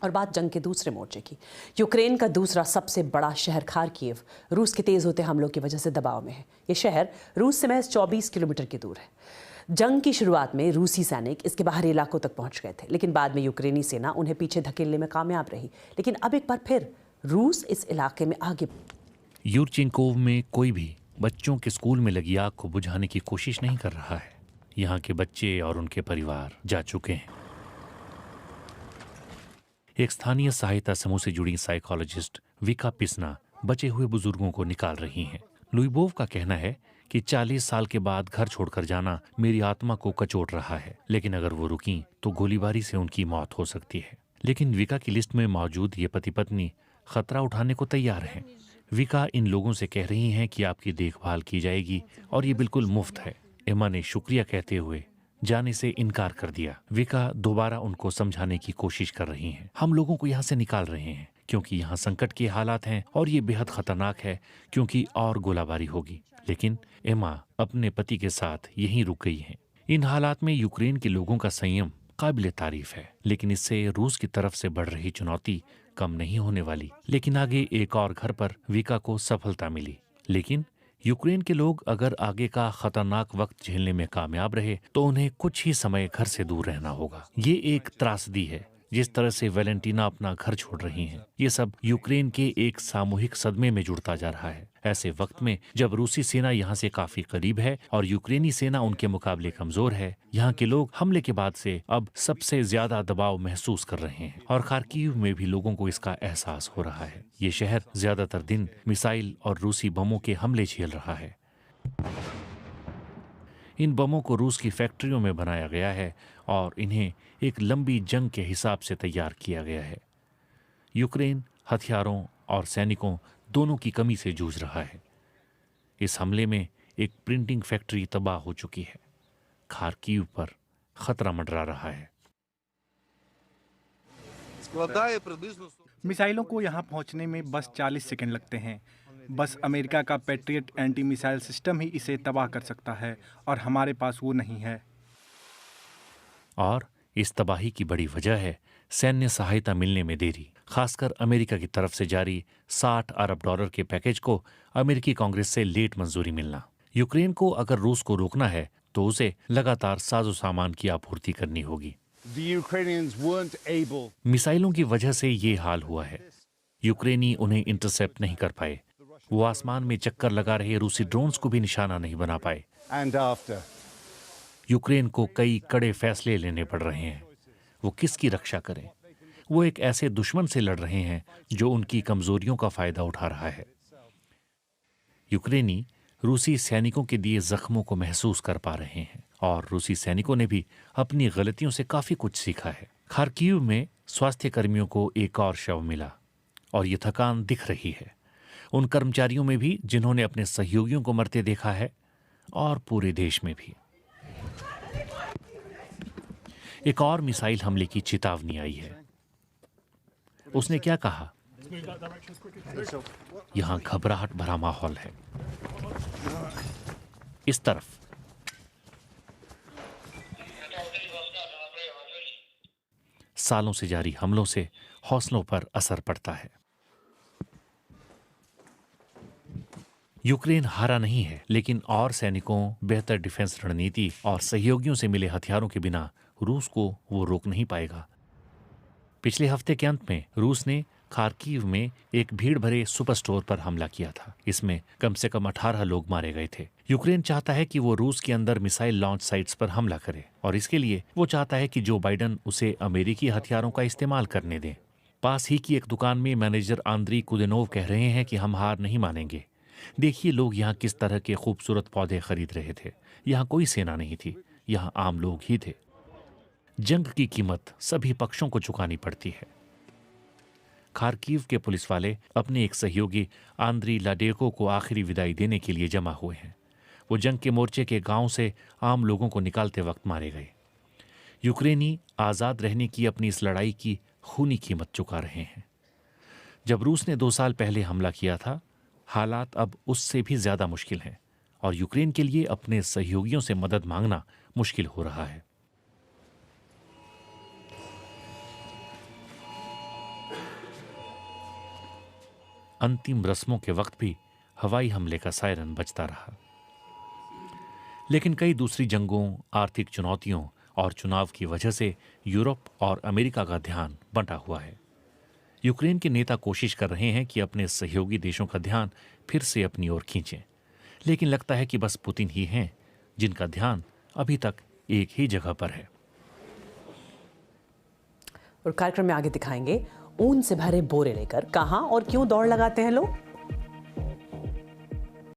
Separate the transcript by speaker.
Speaker 1: और बात जंग के दूसरे मोर्चे की। यूक्रेन का दूसरा सबसे बड़ा शहर खार्किव रूस के तेज होते हमलों की वजह से दबाव में है। ये शहर रूस से महज 24 किलोमीटर की दूर है। जंग की शुरुआत में रूसी सैनिक इसके बाहरी इलाकों तक पहुंच गए थे, लेकिन बाद में यूक्रेनी सेना उन्हें पीछे धकेलने में कामयाब रही। लेकिन अब एक बार फिर रूस इस इलाके में आगे।
Speaker 2: यूरचिंकोव में कोई भी बच्चों के स्कूल में लगी आग को बुझाने की कोशिश नहीं कर रहा है। यहाँ के बच्चे और उनके परिवार जा चुके हैं। एक स्थानीय सहायता समूह से जुड़ी साइकोलॉजिस्ट विका पिसना बचे हुए बुजुर्गों को निकाल रही हैं। लुइबोव का कहना है कि 40 साल के बाद घर छोड़कर जाना मेरी आत्मा को कचोट रहा है, लेकिन अगर वो रुकी तो गोलीबारी से उनकी मौत हो सकती है। लेकिन विका की लिस्ट में मौजूद ये पति पत्नी खतरा उठाने को तैयार हैं। विका इन लोगों से कह रही हैं कि आपकी देखभाल की जाएगी और ये बिल्कुल मुफ्त है। एमा ने शुक्रिया कहते हुए जाने से इनकार कर दिया। विका दोबारा उनको समझाने की कोशिश कर रही हैं। हम लोगों को यहाँ से निकाल रहे हैं क्योंकि यहाँ संकट के हालात हैं और ये बेहद खतरनाक है क्योंकि और गोलाबारी होगी। लेकिन एमा अपने पति के साथ यहीं रुक गई हैं। इन हालात में यूक्रेन के लोगों का संयम काबिल तारीफ है, लेकिन इससे रूस की तरफ से बढ़ रही चुनौती कम नहीं होने वाली। लेकिन आगे एक और घर पर विका को सफलता मिली। लेकिन यूक्रेन के लोग अगर आगे का खतरनाक वक्त झेलने में कामयाब रहे तो उन्हें कुछ ही समय घर से दूर रहना होगा। ये एक त्रासदी है। जिस तरह से वैलेंटीना अपना घर छोड़ रही हैं, ये सब यूक्रेन के एक सामूहिक सदमे में जुड़ता जा रहा है। ऐसे वक्त में जब रूसी सेना यहाँ से काफी करीब है और यूक्रेनी सेना उनके मुकाबले कमजोर है, यहाँ के लोग हमले के बाद से अब सबसे ज्यादा दबाव महसूस कर रहे हैं और खार्किव में भी लोगों को इसका एहसास हो रहा है। ये शहर ज्यादातर दिन मिसाइल और रूसी बमों के हमले झेल रहा है। इन बमों को रूस की फैक्ट्रियों में बनाया गया है और इन्हें एक लंबी जंग के हिसाब से तैयार किया गया है। यूक्रेन हथियारों और सैनिकों दोनों की कमी से जूझ रहा है। इस हमले में एक प्रिंटिंग फैक्ट्री तबाह हो चुकी है। खार्किव पर खतरा मंडरा रहा है।
Speaker 3: मिसाइलों को यहाँ पहुँचने में बस 40 सेकंड लगते हैं। बस अमेरिका का पैट्रियट एंटी मिसाइल सिस्टम ही इसे तबाह कर सकता है और हमारे पास वो नहीं है।
Speaker 2: और इस तबाही की बड़ी वजह है सैन्य सहायता मिलने में देरी, खासकर अमेरिका की तरफ से जारी $60 अरब के पैकेज को अमेरिकी कांग्रेस से लेट मंजूरी मिलना। यूक्रेन को अगर रूस को रोकना है तो उसे लगातार साजो सामान की आपूर्ति करनी होगी। मिसाइलों की वजह से ये हाल हुआ है। यूक्रेनी उन्हें इंटरसेप्ट नहीं कर पाए। वो आसमान में चक्कर लगा रहे रूसी ड्रोन्स को भी निशाना नहीं बना पाए। यूक्रेन को कई कड़े फैसले लेने पड़ रहे हैं। वो किसकी रक्षा करें? वो एक ऐसे दुश्मन से लड़ रहे हैं जो उनकी कमजोरियों का फायदा उठा रहा है। यूक्रेनी रूसी सैनिकों के दिए जख्मों को महसूस कर पा रहे हैं और रूसी सैनिकों ने भी अपनी गलतियों से काफी कुछ सीखा है। खार्किव में स्वास्थ्य कर्मियों को एक और शव मिला और ये थकान दिख रही है उन कर्मचारियों में भी जिन्होंने अपने सहयोगियों को मरते देखा है और पूरे देश में भी। एक और मिसाइल हमले की चेतावनी आई है। उसने क्या कहा? यहां घबराहट भरा माहौल है। इस तरफ सालों से जारी हमलों से हौसलों पर असर पड़ता है। यूक्रेन हारा नहीं है, लेकिन और सैनिकों, बेहतर डिफेंस रणनीति और सहयोगियों से मिले हथियारों के बिना रूस को वो रोक नहीं पाएगा। पिछले हफ्ते के अंत में रूस ने खार्किव में एक भीड़ भरे सुपर स्टोर पर हमला किया था। इसमें कम से कम 18 लोग मारे गए थे। यूक्रेन चाहता है कि वो रूस के अंदर मिसाइल लॉन्च साइट्स पर हमला करे और इसके लिए वो चाहता है कि जो बाइडन उसे अमेरिकी हथियारों का इस्तेमाल करने दें। पास ही की एक दुकान में मैनेजर आंद्री कुदेनोव कह रहे हैं कि हम हार नहीं मानेंगे। देखिए लोग यहाँ किस तरह के खूबसूरत पौधे खरीद रहे थे। यहाँ कोई सेना नहीं थी, यहाँ आम लोग ही थे। जंग की कीमत सभी पक्षों को चुकानी पड़ती है। खार्किव के पुलिस वाले अपने एक सहयोगी आंद्री लाडेको को आखिरी विदाई देने के लिए जमा हुए हैं। वो जंग के मोर्चे के गांव से आम लोगों को निकालते वक्त मारे गए। यूक्रेनी आज़ाद रहने की अपनी इस लड़ाई की खूनी कीमत चुका रहे हैं। जब रूस ने 2 साल पहले हमला किया था, हालात अब उससे भी ज्यादा मुश्किल हैं और यूक्रेन के लिए अपने सहयोगियों से मदद मांगना मुश्किल हो रहा है। अंतिम रस्मों के वक्त भी हवाई हमले का सायरन बजता रहा। लेकिन कई दूसरी जंगों, आर्थिक चुनौतियों और चुनाव की वजह से यूरोप और अमेरिका का ध्यान बंटा हुआ है। यूक्रेन के नेता कोशिश कर रहे हैं कि अपने सहयोगी देशों का ध्यान फिर से अपनी ओर खींचें, लेकिन लगता है कि बस पुतिन ही हैं जिनका ध्यान अभी तक एक ही जगह पर है।
Speaker 1: और कार्यक्रम में आगे दिखाएंगे ऊन से भरे बोरे लेकर कहां और क्यों दौड़ लगाते हैं लोग।